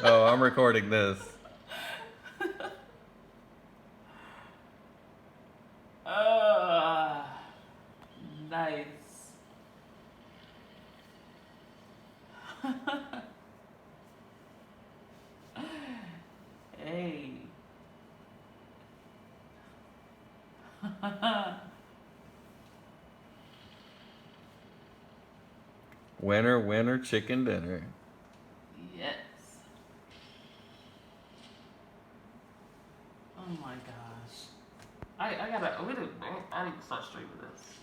Oh, I'm recording this. Uh, nice. Hey. Winner, winner, chicken dinner. Yes. Oh my gosh. I gotta, we didn't, I need to start streaming this.